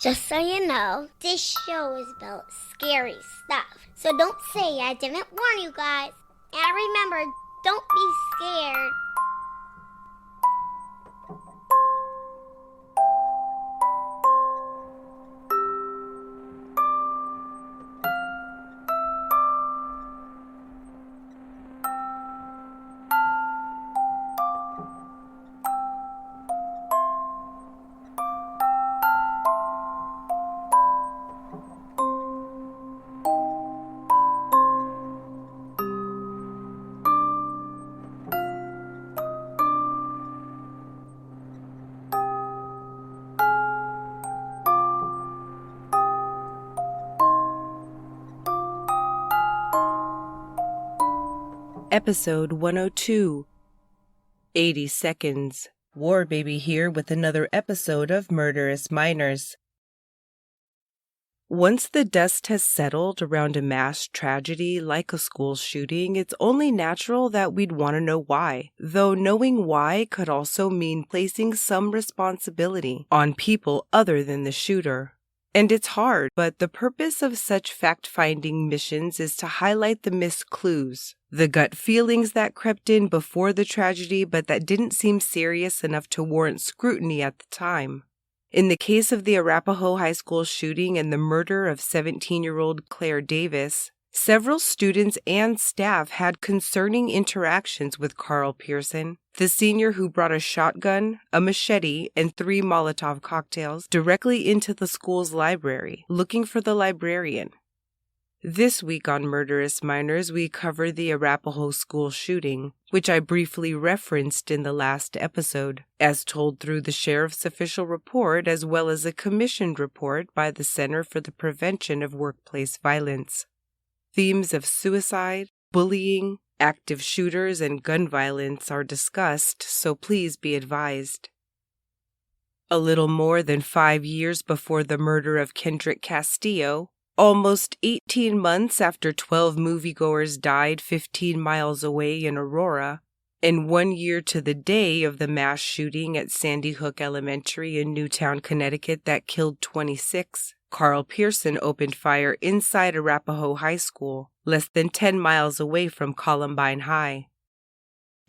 Just so you know, this show is about scary stuff. So don't say I didn't warn you guys. And remember, don't be scared. Episode 102, 80 Seconds. War Baby here with another episode of Murderous Minors. Once the dust has settled around a mass tragedy like a school shooting, it's only natural that we'd want to know why, though knowing why could also mean placing some responsibility on people other than the shooter. And it's hard, but the purpose of such fact-finding missions is to highlight the missed clues, the gut feelings that crept in before the tragedy but that didn't seem serious enough to warrant scrutiny at the time. In the case of the Arapahoe High School shooting and the murder of 17-year-old Claire Davis, several students and staff had concerning interactions with Karl Pierson, the senior who brought a shotgun, a machete, and 3 Molotov cocktails directly into the school's library, looking for the librarian. This week on Murderous Minors, we cover the Arapahoe School shooting, which I briefly referenced in the last episode, as told through the sheriff's official report as well as a commissioned report by the Center for the Prevention of Workplace Violence. Themes of suicide, bullying, active shooters, and gun violence are discussed, so please be advised. A little more than 5 years before the murder of Kendrick Castillo, almost 18 months after 12 moviegoers died 15 miles away in Aurora, and 1 year to the day of the mass shooting at Sandy Hook Elementary in Newtown, Connecticut that killed 26, Karl Pierson opened fire inside Arapahoe High School, less than 10 miles away from Columbine High.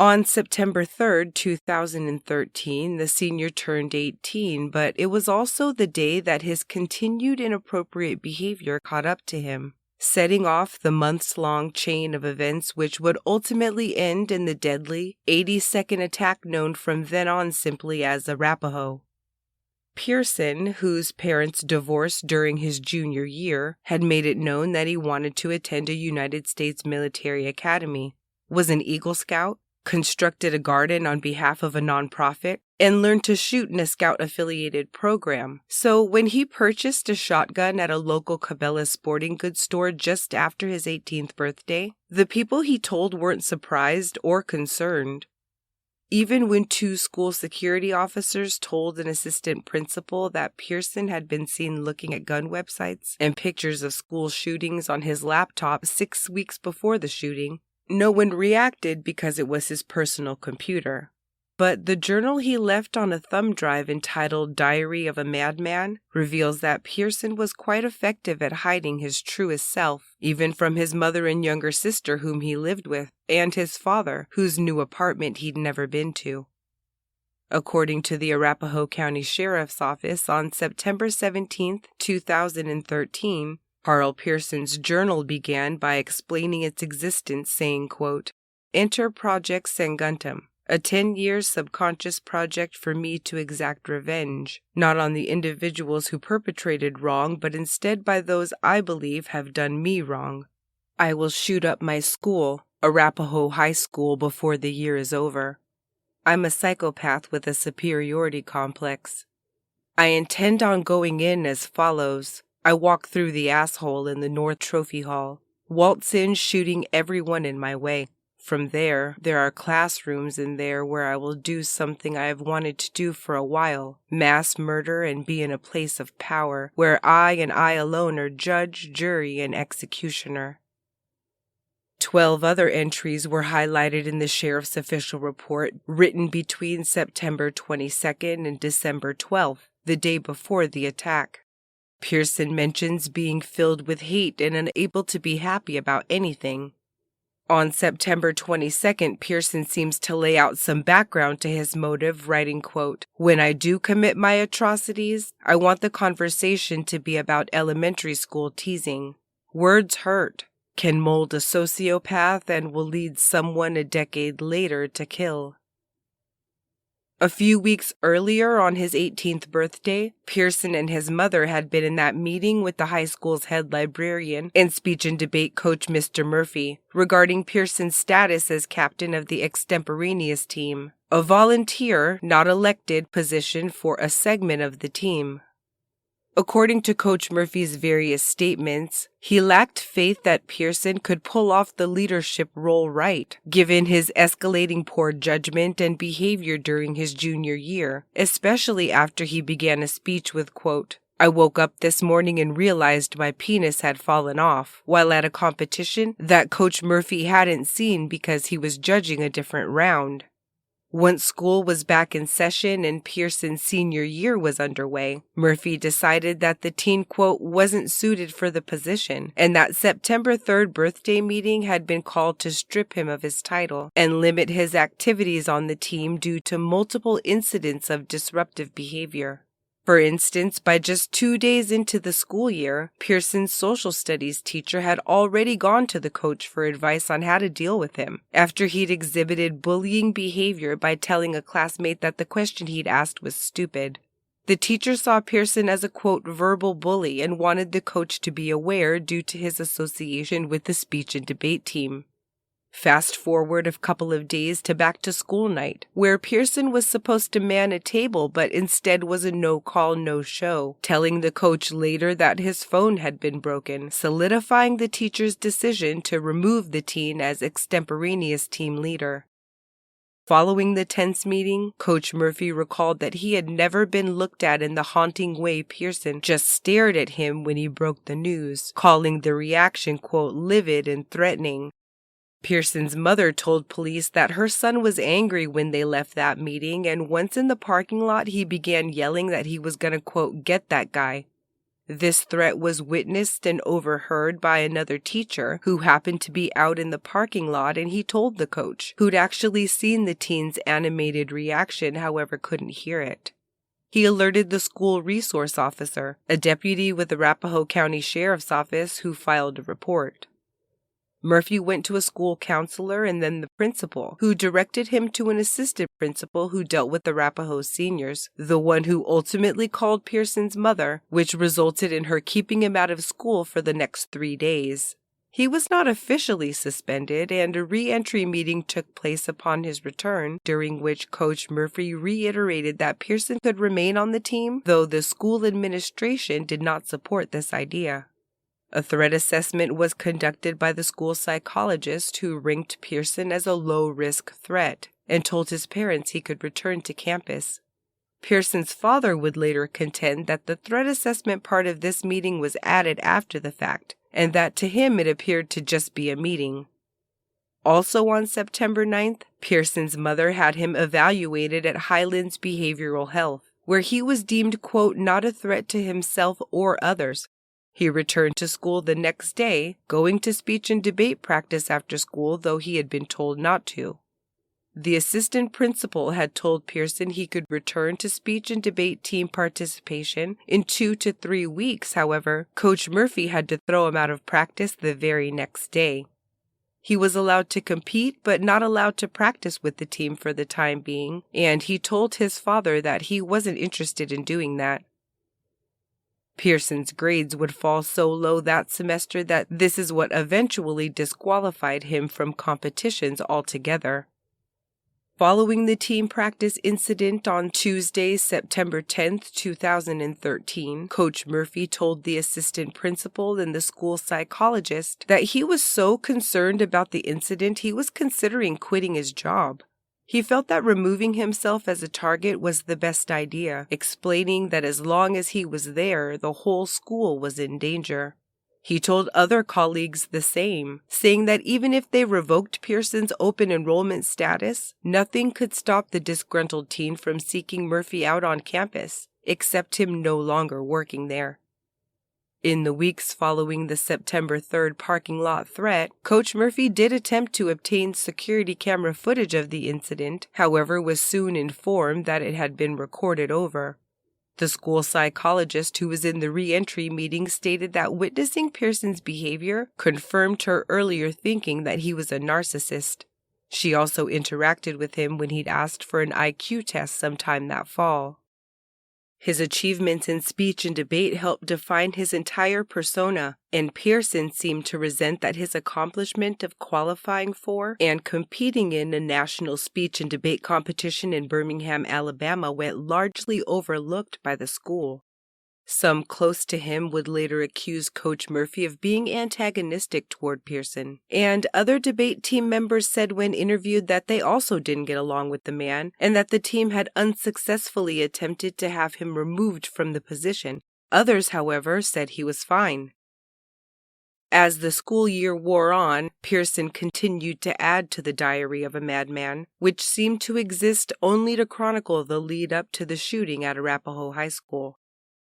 On September 3, 2013, the senior turned 18, but it was also the day that his continued inappropriate behavior caught up to him, setting off the months-long chain of events which would ultimately end in the deadly 80-second attack known from then on simply as Arapahoe. Pierson, whose parents divorced during his junior year, had made it known that he wanted to attend a United States military academy, was an Eagle Scout, constructed a garden on behalf of a nonprofit, and learned to shoot in a Scout-affiliated program. So when he purchased a shotgun at a local Cabela sporting goods store just after his 18th birthday, the people he told weren't surprised or concerned. Even when 2 school security officers told an assistant principal that Pierson had been seen looking at gun websites and pictures of school shootings on his laptop 6 weeks before the shooting, no one reacted because it was his personal computer. But the journal he left on a thumb drive entitled Diary of a Madman reveals that Pierson was quite effective at hiding his truest self, even from his mother and younger sister whom he lived with, and his father, whose new apartment he'd never been to. According to the Arapahoe County Sheriff's Office, on September 17, 2013, Karl Pierson's journal began by explaining its existence, saying, quote, "Enter Project Sanguntum, a 10-year subconscious project for me to exact revenge, not on the individuals who perpetrated wrong, but instead by those I believe have done me wrong. I will shoot up my school, Arapahoe High School, before the year is over. I'm a psychopath with a superiority complex. I intend on going in as follows. I walk through the asshole in the North Trophy Hall, waltz in shooting everyone in my way. From there are classrooms in there where I will do something I have wanted to do for a while, mass murder and be in a place of power, where I and I alone are judge, jury, and executioner." 12 other entries were highlighted in the sheriff's official report, written between September 22nd and December 12th, the day before the attack. Pierson mentions being filled with hate and unable to be happy about anything. On September 22nd, Pierson seems to lay out some background to his motive, writing, quote, "When I do commit my atrocities, I want the conversation to be about elementary school teasing. Words hurt, can mold a sociopath, and will lead someone a decade later to kill." A few weeks earlier, on his 18th birthday, Pierson and his mother had been in that meeting with the high school's head librarian and speech and debate coach Mr. Murphy regarding Pierson's status as captain of the extemporaneous team, a volunteer, not elected position for a segment of the team. According to Coach Murphy's various statements, he lacked faith that Pierson could pull off the leadership role right, given his escalating poor judgment and behavior during his junior year, especially after he began a speech with, quote, "I woke up this morning and realized my penis had fallen off," while at a competition that Coach Murphy hadn't seen because he was judging a different round. Once school was back in session and Pierson's senior year was underway, Murphy decided that the teen, quote, "wasn't suited for the position," and that September 3rd birthday meeting had been called to strip him of his title and limit his activities on the team due to multiple incidents of disruptive behavior. For instance, by just 2 days into the school year, Pierson's social studies teacher had already gone to the coach for advice on how to deal with him, after he'd exhibited bullying behavior by telling a classmate that the question he'd asked was stupid. The teacher saw Pierson as a, quote, "verbal bully," and wanted the coach to be aware due to his association with the speech and debate team. Fast forward a couple of days to back to school night, where Pierson was supposed to man a table but instead was a no-call, no-show, telling the coach later that his phone had been broken, solidifying the teacher's decision to remove the teen as extemporaneous team leader. Following the tense meeting, Coach Murphy recalled that he had never been looked at in the haunting way Pierson just stared at him when he broke the news, calling the reaction, quote, "livid and threatening." Pierson's mother told police that her son was angry when they left that meeting, and once in the parking lot he began yelling that he was going to, quote, "get that guy." This threat was witnessed and overheard by another teacher who happened to be out in the parking lot, and he told the coach, who'd actually seen the teen's animated reaction, however couldn't hear it. He alerted the school resource officer, a deputy with the Arapahoe County Sheriff's Office, who filed a report. Murphy went to a school counselor and then the principal, who directed him to an assistant principal who dealt with the Arapahoe seniors, the one who ultimately called Pierson's mother, which resulted in her keeping him out of school for the next 3 days. He was not officially suspended, and a re-entry meeting took place upon his return, during which Coach Murphy reiterated that Pierson could remain on the team, though the school administration did not support this idea. A threat assessment was conducted by the school psychologist, who ranked Pierson as a low-risk threat and told his parents he could return to campus. Pierson's father would later contend that the threat assessment part of this meeting was added after the fact, and that to him it appeared to just be a meeting. Also on September 9th, Pierson's mother had him evaluated at Highlands Behavioral Health, where he was deemed, quote, "not a threat to himself or others." He returned to school the next day, going to speech and debate practice after school, though he had been told not to. The assistant principal had told Pierson he could return to speech and debate team participation in 2 to 3 weeks. However, Coach Murphy had to throw him out of practice the very next day. He was allowed to compete, but not allowed to practice with the team for the time being, and he told his father that he wasn't interested in doing that. Pierson's grades would fall so low that semester that this is what eventually disqualified him from competitions altogether. Following the team practice incident on Tuesday, September 10th, 2013, Coach Murphy told the assistant principal and the school psychologist that he was so concerned about the incident he was considering quitting his job. He felt that removing himself as a target was the best idea, explaining that as long as he was there, the whole school was in danger. He told other colleagues the same, saying that even if they revoked Pierson's open enrollment status, nothing could stop the disgruntled teen from seeking Murphy out on campus, except him no longer working there. In the weeks following the September 3rd parking lot threat, Coach Murphy did attempt to obtain security camera footage of the incident, however was soon informed that it had been recorded over. The school psychologist who was in the re-entry meeting stated that witnessing Pierson's behavior confirmed her earlier thinking that he was a narcissist. She also interacted with him when he'd asked for an IQ test sometime that fall. His achievements in speech and debate helped define his entire persona, and Pierson seemed to resent that his accomplishment of qualifying for and competing in a national speech and debate competition in Birmingham, Alabama went largely overlooked by the school. Some close to him would later accuse Coach Murphy of being antagonistic toward Pierson, and other debate team members said when interviewed that they also didn't get along with the man and that the team had unsuccessfully attempted to have him removed from the position. Others, however, said he was fine. As the school year wore on, Pierson continued to add to the Diary of a Madman, which seemed to exist only to chronicle the lead up to the shooting at Arapahoe High School.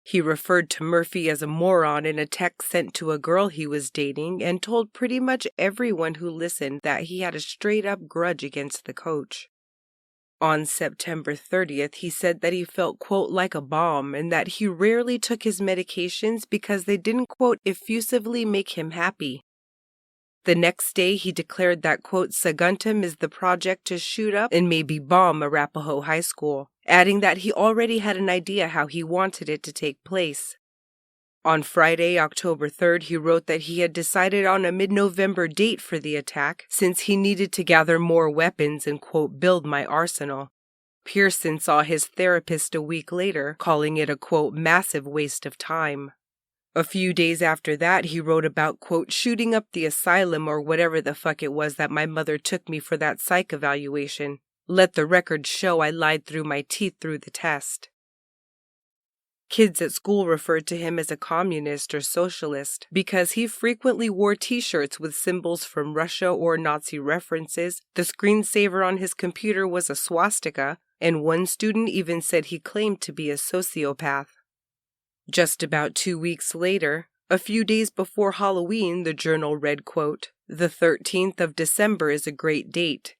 He referred to Murphy as a moron in a text sent to a girl he was dating and told pretty much everyone who listened that he had a straight-up grudge against the coach. On September 30th, he said that he felt, quote, like a bomb and that he rarely took his medications because they didn't, quote, effusively make him happy. The next day, he declared that, quote, Saguntum is the project to shoot up and maybe bomb Arapahoe High School, adding that he already had an idea how he wanted it to take place. On Friday, October 3rd, he wrote that he had decided on a mid-November date for the attack since he needed to gather more weapons and, quote, build my arsenal. Pierson saw his therapist a week later, calling it a, quote, massive waste of time. A few days after that, he wrote about, quote, shooting up the asylum or whatever the fuck it was that my mother took me for that psych evaluation. Let the record show I lied through my teeth through the test. Kids at school referred to him as a communist or socialist because he frequently wore t-shirts with symbols from Russia or Nazi references. The screensaver on his computer was a swastika, and one student even said he claimed to be a sociopath. Just about 2 weeks later, a few days before Halloween, the journal read, quote, the 13th of December is a great date.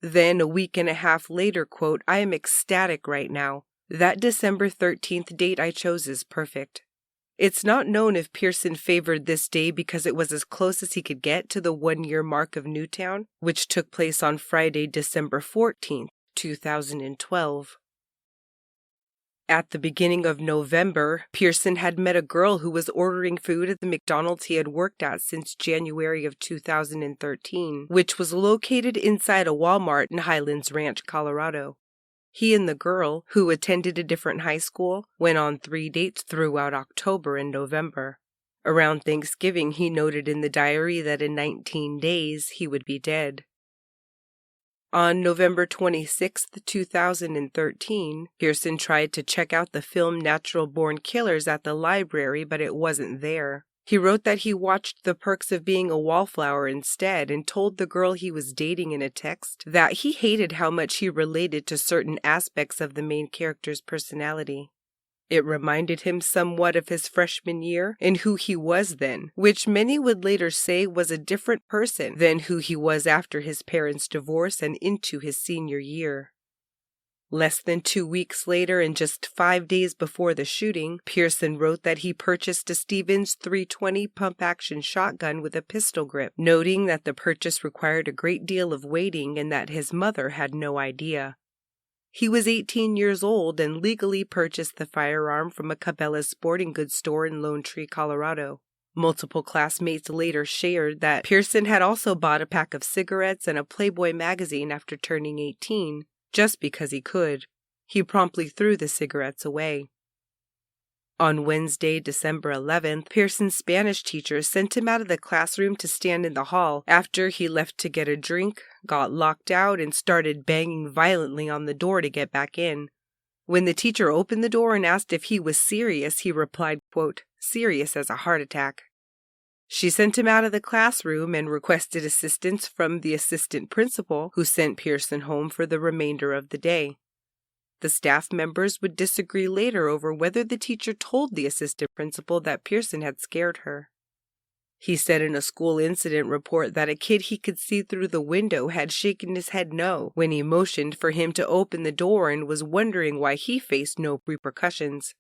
Then, a week and a half later, quote, I am ecstatic right now. That December 13th date I chose is perfect. It's not known if Pierson favored this day because it was as close as he could get to the 1-year mark of Newtown, which took place on Friday, December 14th, 2012. At the beginning of November, Pierson had met a girl who was ordering food at the McDonald's he had worked at since January of 2013, which was located inside a Walmart in Highlands Ranch, Colorado. He and the girl, who attended a different high school, went on 3 dates throughout October and November. Around Thanksgiving, he noted in the diary that in 19 days he would be dead. On November 26, 2013, Pierson tried to check out the film Natural Born Killers at the library, but it wasn't there. He wrote that he watched The Perks of Being a Wallflower instead and told the girl he was dating in a text that he hated how much he related to certain aspects of the main character's personality. It reminded him somewhat of his freshman year and who he was then, which many would later say was a different person than who he was after his parents' divorce and into his senior year. Less than 2 weeks later and just 5 days before the shooting, Pierson wrote that he purchased a Stevens .320 pump-action shotgun with a pistol grip, noting that the purchase required a great deal of waiting and that his mother had no idea. He was 18 years old and legally purchased the firearm from a Cabela's sporting goods store in Lone Tree, Colorado. Multiple classmates later shared that Pierson had also bought a pack of cigarettes and a Playboy magazine after turning 18, just because he could. He promptly threw the cigarettes away. On Wednesday, December 11th, Pierson's Spanish teacher sent him out of the classroom to stand in the hall after he left to get a drink, got locked out, and started banging violently on the door to get back in. When the teacher opened the door and asked if he was serious, he replied, quote, serious as a heart attack. She sent him out of the classroom and requested assistance from the assistant principal, who sent Pierson home for the remainder of the day. The staff members would disagree later over whether the teacher told the assistant principal that Pierson had scared her. He said in a school incident report that a kid he could see through the window had shaken his head no when he motioned for him to open the door and was wondering why he faced no repercussions.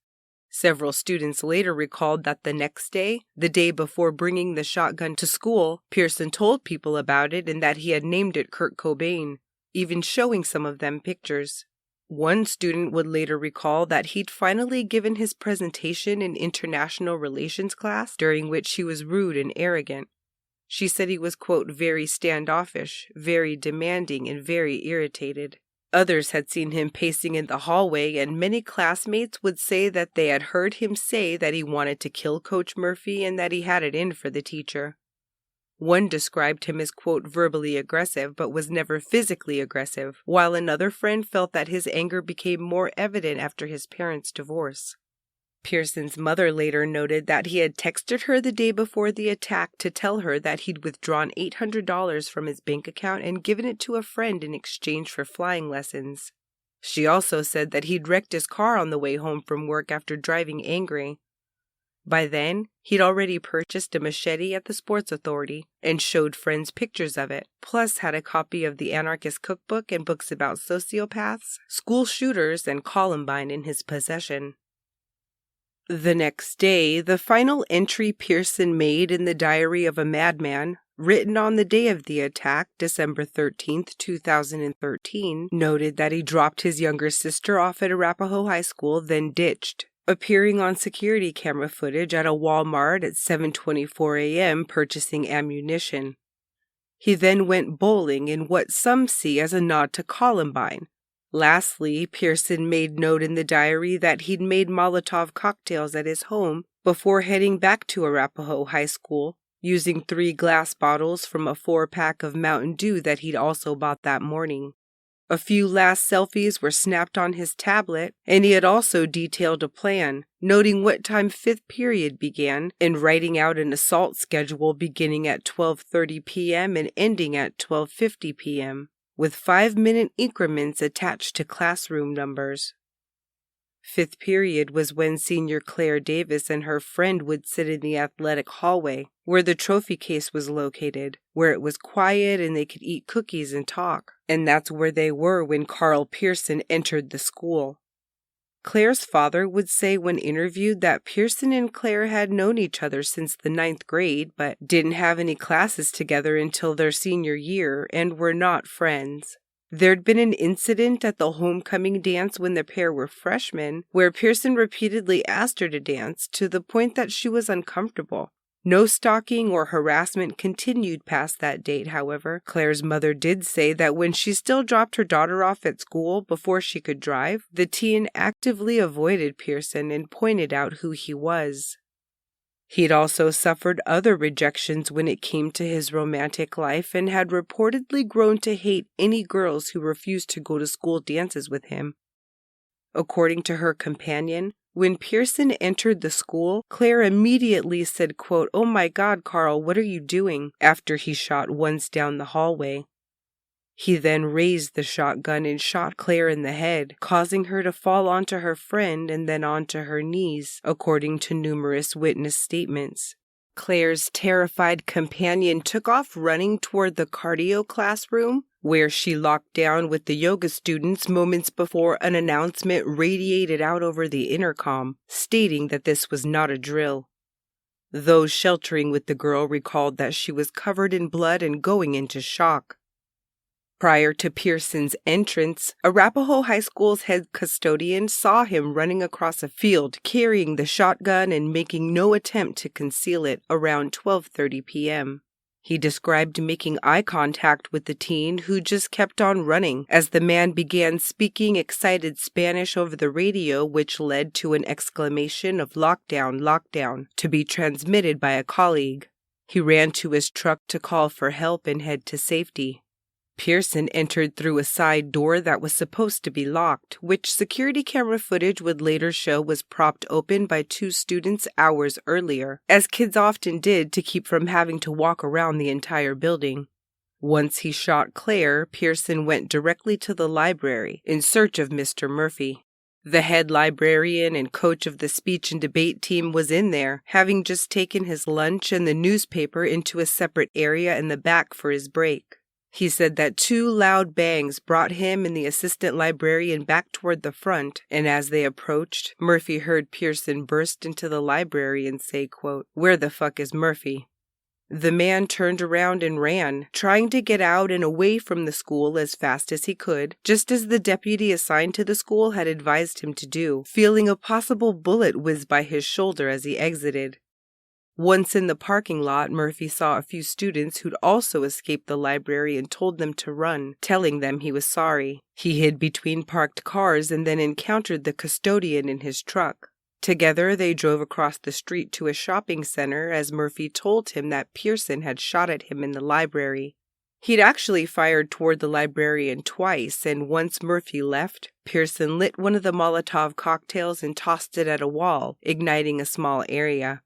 Several students later recalled that the next day, the day before bringing the shotgun to school, Pierson told people about it and that he had named it Kurt Cobain, even showing some of them pictures. One student would later recall that he'd finally given his presentation in international relations class, during which he was rude and arrogant. She said he was, quote, very standoffish, very demanding, and very irritated. Others had seen him pacing in the hallway, and many classmates would say that they had heard him say that he wanted to kill Coach Murphy and that he had it in for the teacher. One described him as, quote, verbally aggressive, but was never physically aggressive, while another friend felt that his anger became more evident after his parents' divorce. Pierson's mother later noted that he had texted her the day before the attack to tell her that he'd withdrawn $800 from his bank account and given it to a friend in exchange for flying lessons. She also said that he'd wrecked his car on the way home from work after driving angry. By then, he'd already purchased a machete at the Sports Authority and showed friends pictures of it, plus had a copy of the Anarchist Cookbook and books about sociopaths, school shooters, and Columbine in his possession. The next day, the final entry Pierson made in the Diary of a Madman, written on the day of the attack, December 13, 2013, noted that he dropped his younger sister off at Arapahoe High School, then ditched, appearing on security camera footage at a Walmart at 7:24 a.m. purchasing ammunition. He then went bowling in what some see as a nod to Columbine. Lastly, Pierson made note in the diary that he'd made Molotov cocktails at his home before heading back to Arapahoe High School, using 3 glass bottles from a 4-pack of Mountain Dew that he'd also bought that morning. A few last selfies were snapped on his tablet, and he had also detailed a plan, noting what time 5th period began and writing out an assault schedule beginning at 12:30 p.m. and ending at 12:50 p.m., with 5-minute increments attached to classroom numbers. 5th period was when senior Claire Davis and her friend would sit in the athletic hallway, where the trophy case was located, where it was quiet and they could eat cookies and talk. And that's where they were when Karl Pierson entered the school. Claire's father would say when interviewed that Pierson and Claire had known each other since the 9th grade, but didn't have any classes together until their senior year and were not friends. There'd been an incident at the homecoming dance when the pair were freshmen, where Pierson repeatedly asked her to dance to the point that she was uncomfortable. No stalking or harassment continued past that date, however. Claire's mother did say that when she still dropped her daughter off at school before she could drive, the teen actively avoided Pierson and pointed out who he was. He'd also suffered other rejections when it came to his romantic life and had reportedly grown to hate any girls who refused to go to school dances with him. According to her companion, when Pierson entered the school, Claire immediately said, quote, "Oh my God, Karl, what are you doing?" after he shot once down the hallway. He then raised the shotgun and shot Claire in the head, causing her to fall onto her friend and then onto her knees, according to numerous witness statements. Claire's terrified companion took off running toward the cardio classroom, where she locked down with the yoga students moments before an announcement radiated out over the intercom, stating that this was not a drill. Those sheltering with the girl recalled that she was covered in blood and going into shock. Prior to Pierson's entrance, Arapahoe High School's head custodian saw him running across a field carrying the shotgun and making no attempt to conceal it around 12:30 p.m. He described making eye contact with the teen who just kept on running as the man began speaking excited Spanish over the radio, which led to an exclamation of "Lockdown, lockdown," to be transmitted by a colleague. He ran to his truck to call for help and head to safety. Pierson entered through a side door that was supposed to be locked, which security camera footage would later show was propped open by 2 students hours earlier, as kids often did to keep from having to walk around the entire building. Once he shot Claire, Pierson went directly to the library in search of Mr. Murphy. The head librarian and coach of the speech and debate team was in there, having just taken his lunch and the newspaper into a separate area in the back for his break. He said that 2 loud bangs brought him and the assistant librarian back toward the front, and as they approached, Murphy heard Pierson burst into the library and say, quote, "Where the fuck is Murphy?" The man turned around and ran, trying to get out and away from the school as fast as he could, just as the deputy assigned to the school had advised him to do, feeling a possible bullet whiz by his shoulder as he exited. Once in the parking lot, Murphy saw a few students who'd also escaped the library and told them to run, telling them he was sorry. He hid between parked cars and then encountered the custodian in his truck. Together, they drove across the street to a shopping center as Murphy told him that Pierson had shot at him in the library. He'd actually fired toward the librarian twice, and once Murphy left, Pierson lit one of the Molotov cocktails and tossed it at a wall, igniting a small area.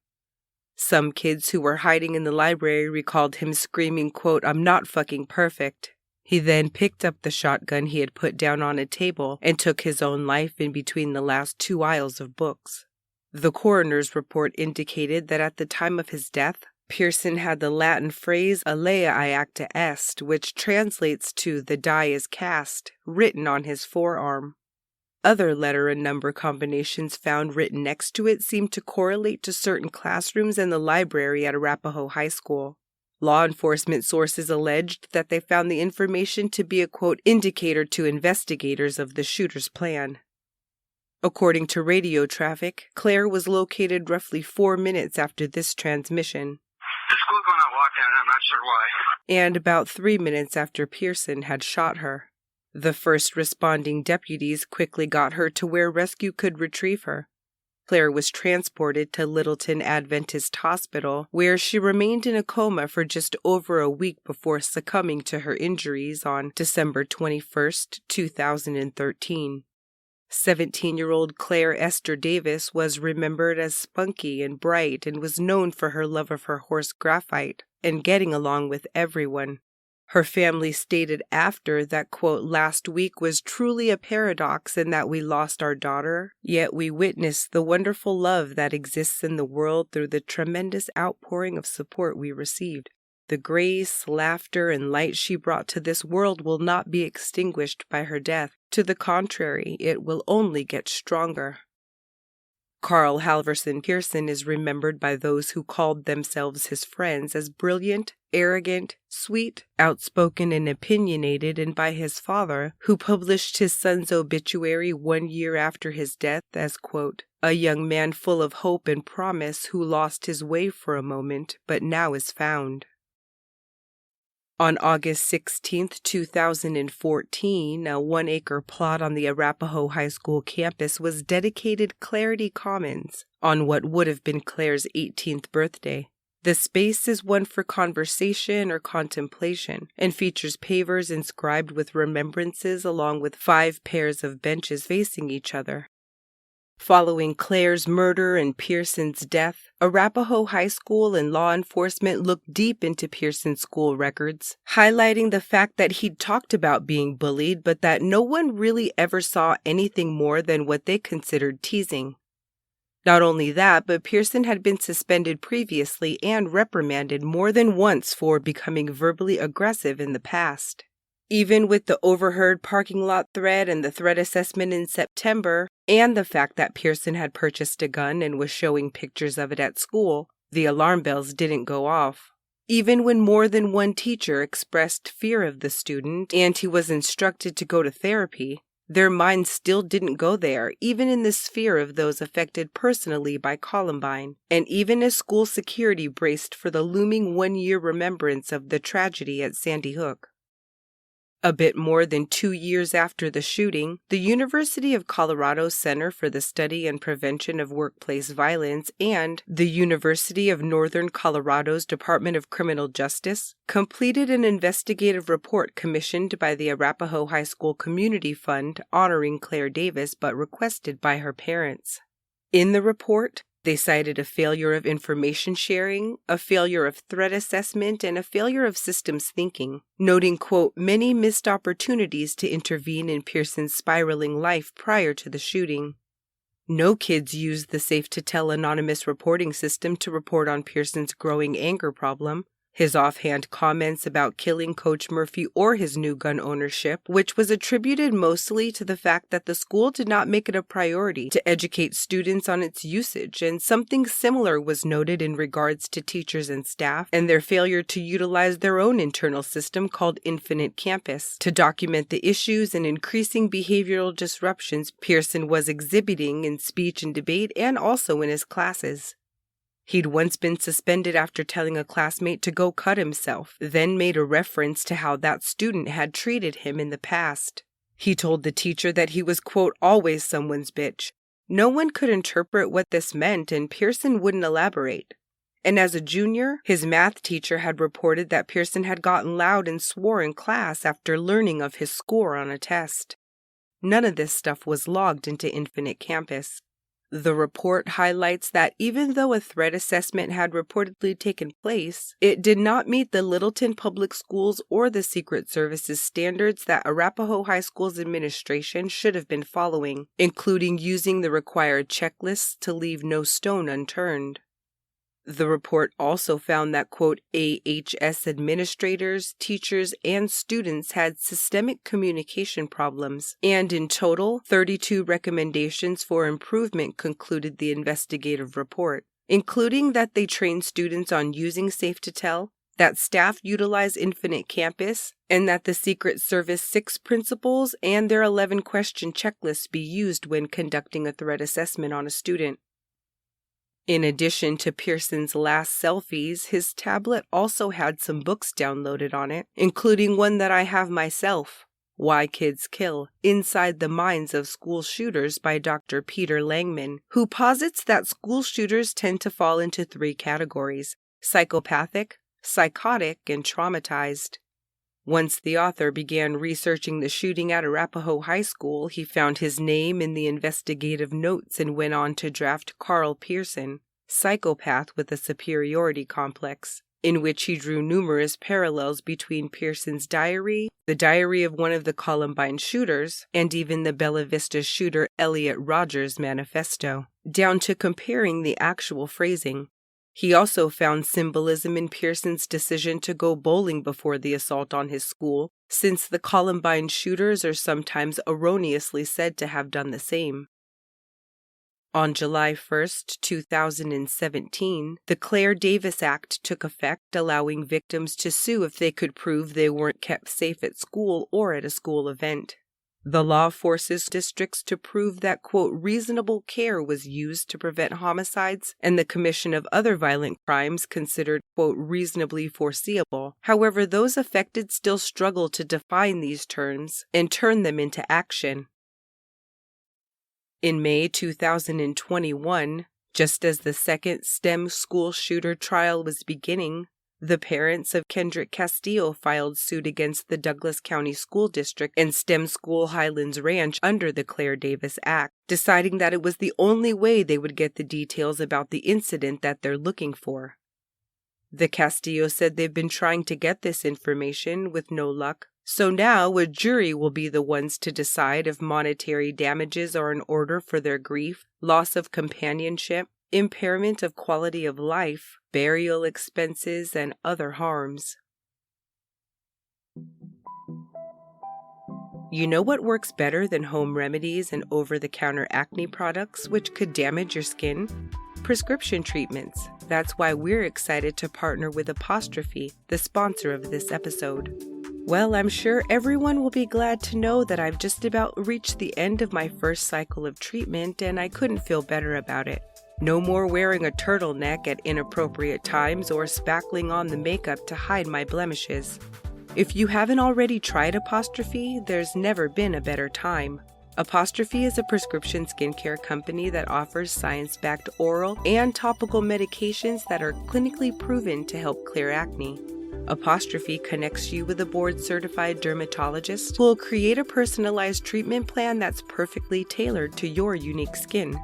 Some kids who were hiding in the library recalled him screaming, quote, "I'm not fucking perfect." He then picked up the shotgun he had put down on a table and took his own life in between the last 2 aisles of books. The coroner's report indicated that at the time of his death, Pierson had the Latin phrase alea iacta est, which translates to "the die is cast," written on his forearm. Other letter and number combinations found written next to it seemed to correlate to certain classrooms and the library at Arapahoe High School. Law enforcement sources alleged that they found the information to be a, quote, indicator to investigators of the shooter's plan. According to radio traffic, Claire was located roughly 4 minutes after this transmission. The school's going on lockdown, I'm not sure why. And about 3 minutes after Pierson had shot her. The first responding deputies quickly got her to where rescue could retrieve her. Claire was transported to Littleton Adventist Hospital, where she remained in a coma for just over a week before succumbing to her injuries on December 21, 2013. 17-year-old Claire Esther Davis was remembered as spunky and bright and was known for her love of her horse Graphite and getting along with everyone. Her family stated after that, quote, "Last week was truly a paradox in that we lost our daughter, yet we witnessed the wonderful love that exists in the world through the tremendous outpouring of support we received. The grace, laughter, and light she brought to this world will not be extinguished by her death. To the contrary, it will only get stronger." Karl Pierson is remembered by those who called themselves his friends as brilliant, arrogant, sweet, outspoken, and opinionated, and by his father, who published his son's obituary 1 year after his death as, quote, "a young man full of hope and promise who lost his way for a moment, but now is found." On August 16, 2014, a 1-acre plot on the Arapahoe High School campus was dedicated Clarity Commons on what would have been Claire's 18th birthday. The space is one for conversation or contemplation and features pavers inscribed with remembrances along with 5 pairs of benches facing each other. Following Claire's murder and Pierson's death, Arapahoe High School and law enforcement looked deep into Pierson's school records, highlighting the fact that he'd talked about being bullied, but that no one really ever saw anything more than what they considered teasing. Not only that, but Pierson had been suspended previously and reprimanded more than once for becoming verbally aggressive in the past. Even with the overheard parking lot threat and the threat assessment in September, and the fact that Pierson had purchased a gun and was showing pictures of it at school, the alarm bells didn't go off. Even when more than one teacher expressed fear of the student and he was instructed to go to therapy, their minds still didn't go there, even in the sphere of those affected personally by Columbine, and even as school security braced for the looming 1-year remembrance of the tragedy at Sandy Hook. A bit more than 2 years after the shooting, the University of Colorado Center for the Study and Prevention of Workplace Violence and the University of Northern Colorado's Department of Criminal Justice completed an investigative report commissioned by the Arapahoe High School Community Fund honoring Claire Davis but requested by her parents. In the report, They cited a failure of information sharing, a failure of threat assessment, and a failure of systems thinking, noting, quote, many missed opportunities to intervene in Pierson's spiraling life prior to the shooting. No kids used the safe-to-tell anonymous reporting system to report on Pierson's growing anger problem, his offhand comments about killing Coach Murphy, or his new gun ownership, which was attributed mostly to the fact that the school did not make it a priority to educate students on its usage, and something similar was noted in regards to teachers and staff and their failure to utilize their own internal system called Infinite Campus to document the issues and increasing behavioral disruptions Pierson was exhibiting in speech and debate and also in his classes. He'd once been suspended after telling a classmate to go cut himself, then made a reference to how that student had treated him in the past. He told the teacher that he was, quote, always someone's bitch. No one could interpret what this meant, and Pierson wouldn't elaborate. And as a junior, his math teacher had reported that Pierson had gotten loud and swore in class after learning of his score on a test. None of this stuff was logged into Infinite Campus. The report highlights that even though a threat assessment had reportedly taken place, it did not meet the Littleton Public Schools or the Secret Service's standards that Arapahoe High School's administration should have been following, including using the required checklists to leave no stone unturned. The report also found that, quote, AHS administrators, teachers, and students had systemic communication problems, and in total, 32 recommendations for improvement concluded the investigative report, including that they train students on using Safe-to-Tell, that staff utilize Infinite Campus, and that the Secret Service 6 principles and their 11-question checklists be used when conducting a threat assessment on a student. In addition to Pierson's last selfies, his tablet also had some books downloaded on it, including one that I have myself, Why Kids Kill, Inside the Minds of School Shooters by Dr. Peter Langman, who posits that school shooters tend to fall into 3 categories: psychopathic, psychotic, and traumatized. Once the author began researching the shooting at Arapahoe High School, he found his name in the investigative notes and went on to draft Karl Pierson, Psychopath with a Superiority Complex, in which he drew numerous parallels between Pierson's diary, the diary of one of the Columbine shooters, and even the Bella Vista shooter Elliot Rogers' manifesto, down to comparing the actual phrasing. He also found symbolism in Pierson's decision to go bowling before the assault on his school, since the Columbine shooters are sometimes erroneously said to have done the same. On July 1, 2017, the Claire Davis Act took effect, allowing victims to sue if they could prove they weren't kept safe at school or at a school event. The law forces districts to prove that, quote, reasonable care was used to prevent homicides and the commission of other violent crimes considered, quote, reasonably foreseeable. However, those affected still struggle to define these terms and turn them into action. In May 2021, just as the second STEM school shooter trial was beginning, the parents of Kendrick Castillo filed suit against the Douglas County School District and STEM School Highlands Ranch under the Claire Davis Act, deciding that it was the only way they would get the details about the incident that they're looking for. The Castillo said they've been trying to get this information with no luck, so now a jury will be the ones to decide if monetary damages are in order for their grief, loss of companionship, impairment of quality of life, burial expenses, and other harms. You know what works better than home remedies and over-the-counter acne products which could damage your skin? Prescription treatments. That's why we're excited to partner with Apostrophe, the sponsor of this episode. Well, I'm sure everyone will be glad to know that I've just about reached the end of my first cycle of treatment, and I couldn't feel better about it. No more wearing a turtleneck at inappropriate times or spackling on the makeup to hide my blemishes. If you haven't already tried Apostrophe, there's never been a better time. Apostrophe is a prescription skincare company that offers science-backed oral and topical medications that are clinically proven to help clear acne. Apostrophe connects you with a board-certified dermatologist who will create a personalized treatment plan that's perfectly tailored to your unique skin.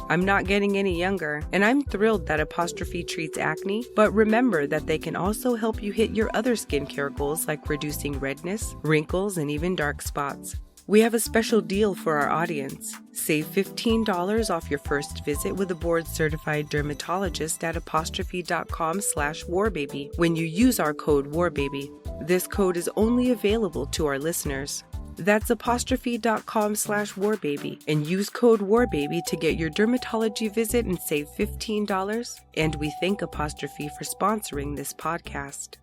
I'm not getting any younger, and I'm thrilled that Apostrophe treats acne, but remember that they can also help you hit your other skincare goals like reducing redness, wrinkles, and even dark spots. We have a special deal for our audience. Save $15 off your first visit with a board-certified dermatologist at apostrophe.com/warbaby when you use our code WARBABY. This code is only available to our listeners. That's apostrophe.com/warbaby and use code WARBABY to get your dermatology visit and save $15. And we thank Apostrophe for sponsoring this podcast.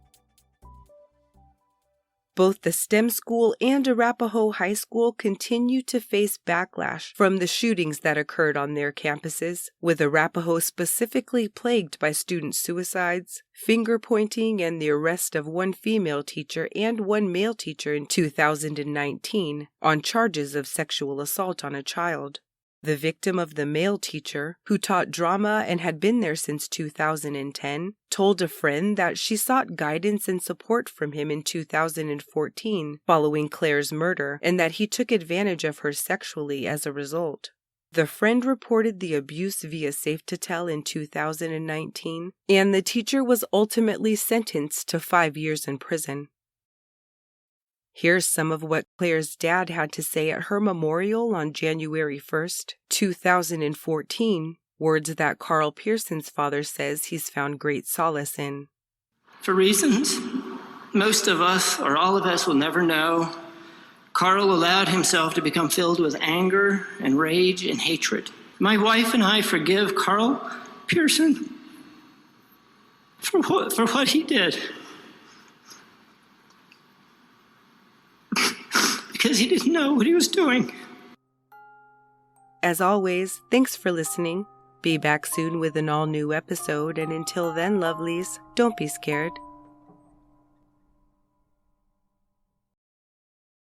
Both the STEM school and Arapahoe High School continue to face backlash from the shootings that occurred on their campuses, with Arapahoe specifically plagued by student suicides, finger-pointing, and the arrest of one female teacher and one male teacher in 2019 on charges of sexual assault on a child. The victim of the male teacher, who taught drama and had been there since 2010, told a friend that she sought guidance and support from him in 2014 following Claire's murder, and that he took advantage of her sexually as a result. The friend reported the abuse via Safe2Tell in 2019, and the teacher was ultimately sentenced to 5 years in prison. Here's some of what Claire's dad had to say at her memorial on January 1st, 2014, words that Karl Pierson's father says he's found great solace in. For reasons most of us, or all of us, will never know, Karl allowed himself to become filled with anger and rage and hatred. My wife and I forgive Karl Pierson for what he did. Because he didn't know what he was doing. As always, thanks for listening. Be back soon with an all-new episode, and until then, lovelies, don't be scared.